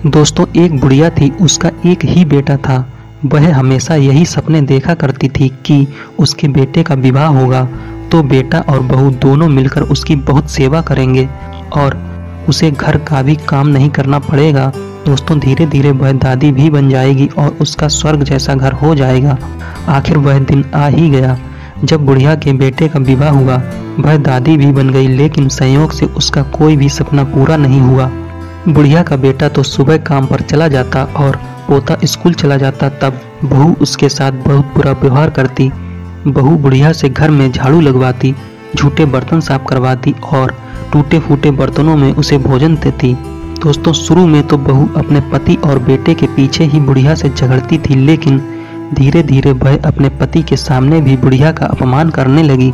दोस्तों एक बुढ़िया थी, उसका एक ही बेटा था। वह हमेशा यही सपने देखा करती थी कि उसके बेटे का विवाह होगा तो बेटा और बहू दोनों मिलकर उसकी बहुत सेवा करेंगे और उसे घर का भी काम नहीं करना पड़ेगा। दोस्तों धीरे धीरे वह दादी भी बन जाएगी और उसका स्वर्ग जैसा घर हो जाएगा। आखिर वह दिन आ ही गया जब बुढ़िया के बेटे का विवाह हुआ। वह दादी भी बन गई, लेकिन संयोग से उसका कोई भी सपना पूरा नहीं हुआ। बुढ़िया का बेटा तो सुबह काम पर चला जाता और पोता स्कूल चला जाता, तब बहू उसके साथ बहुत बुरा व्यवहार करती। बहू बुढ़िया से घर में झाड़ू लगवाती, झूठे बर्तन साफ करवाती और टूटे फूटे बर्तनों में उसे भोजन देती। दोस्तों शुरू में तो बहू अपने पति और बेटे के पीछे ही बुढ़िया से झगड़ती थी, लेकिन धीरे धीरे वह अपने पति के सामने भी बुढ़िया का अपमान करने लगी।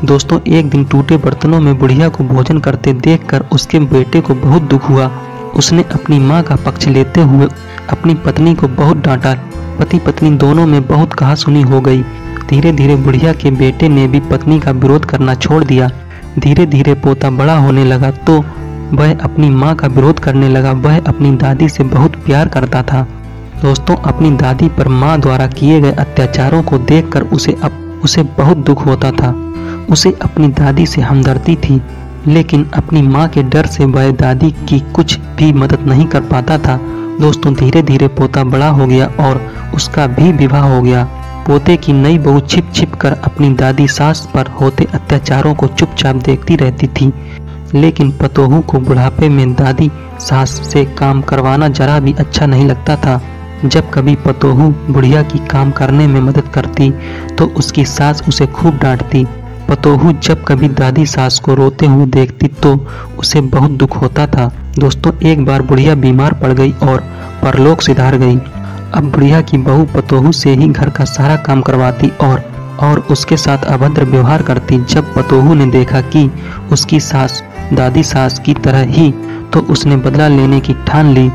दोस्तों एक दिन टूटे बर्तनों में बुढ़िया को भोजन करते देखकर उसके बेटे को बहुत दुख हुआ। उसने अपनी मां का पक्ष लेते हुए अपनी पत्नी को बहुत डांटा। पति पत्नी दोनों में बहुत कहासुनी हो गई। धीरे धीरे बुढ़िया के बेटे ने भी पत्नी का विरोध करना छोड़ दिया। धीरे धीरे पोता बड़ा होने लगा तो वह अपनी मां का विरोध करने लगा। वह अपनी दादी से बहुत प्यार करता था। दोस्तों अपनी दादी पर मां द्वारा किए गए अत्याचारों को देखकर उसे बहुत दुख होता था। उसे अपनी दादी से हमदर्दी थी, लेकिन अपनी मां के डर से वह दादी की कुछ भी मदद नहीं कर पाता था। दोस्तों धीरे धीरे पोता बड़ा हो गया और उसका भी विवाह हो गया। पोते की नई बहू छिप छिप कर अपनी दादी सास पर होते अत्याचारों को चुपचाप देखती रहती थी, लेकिन पतोहू को बुढ़ापे में दादी सास से काम करवाना जरा भी अच्छा नहीं लगता था। जब कभी पतोहू बुढ़िया की काम करने में मदद करती तो उसकी सास उसे खूब डांटती। पतोहू जब कभी दादी सास को रोते हुए देखती तो उसे बहुत दुख होता था। दोस्तों एक बार बुढ़िया बीमार पड़ गई और परलोक सिधार गई। अब बुढ़िया की बहू पतोहू से ही घर का सारा काम करवाती और उसके साथ अभद्र व्यवहार करती। जब पतोहू ने देखा कि उसकी सास दादी सास की तरह ही, तो उसने बदला लेने की ठान ली।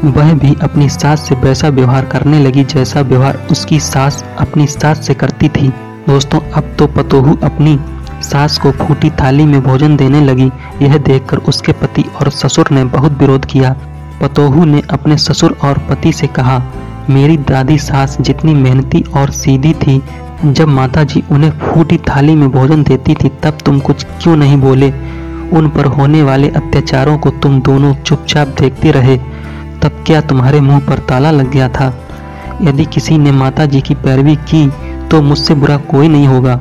वह भी अपनी सास से वैसा व्यवहार करने लगी जैसा व्यवहार उसकी सास अपनी सास से करती थी। दोस्तों अब तो पतोहू अपनी सास को फूटी थाली में भोजन देने लगी। यह देखकर उसके पति और ससुर ने बहुत विरोध किया। पतोहू ने अपने ससुर और पति से कहा, मेरी दादी सास जितनी मेहनती और सीधी थी, जब माताजी उन्हें फूटी थाली में भोजन देती थी तब तुम कुछ क्यों नहीं बोले? उन पर होने वाले अत्याचारों को तुम दोनों चुपचाप देखते रहे, तब क्या तुम्हारे मुंह पर ताला लग गया था? यदि किसी ने माताजी की पैरवी की तो मुझसे बुरा कोई नहीं होगा।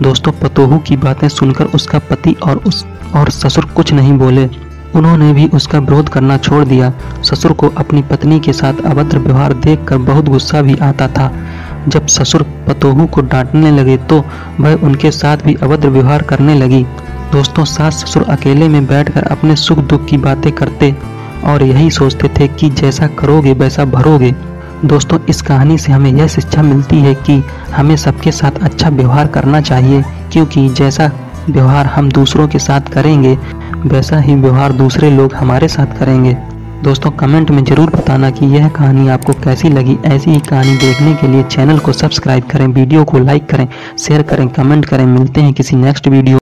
दोस्तों पतोहू की बातें सुनकर उसका पति और ससुर कुछ नहीं बोले। उन्होंने भी उसका विरोध करना छोड़ दिया। ससुर को अपनी पत्नी के साथ अभद्र व्यवहार देखकर बहुत गुस्सा भी आता था। जब ससुर पतोहू को डांटने लगे तो वह उनके साथ भी अभद्र व्यवहार करने लगी। दोस्तों सास ससुर अकेले में बैठकर अपने सुख दुख की बातें करते और यही सोचते थे कि जैसा करोगे वैसा भरोगे। दोस्तों इस कहानी से हमें यह शिक्षा मिलती है कि हमें सबके साथ अच्छा व्यवहार करना चाहिए, क्योंकि जैसा व्यवहार हम दूसरों के साथ करेंगे वैसा ही व्यवहार दूसरे लोग हमारे साथ करेंगे। दोस्तों कमेंट में ज़रूर बताना कि यह कहानी आपको कैसी लगी। ऐसी ही कहानी देखने के लिए चैनल को सब्सक्राइब करें, वीडियो को लाइक करें, शेयर करें, कमेंट करें। मिलते हैं किसी नेक्स्ट वीडियो।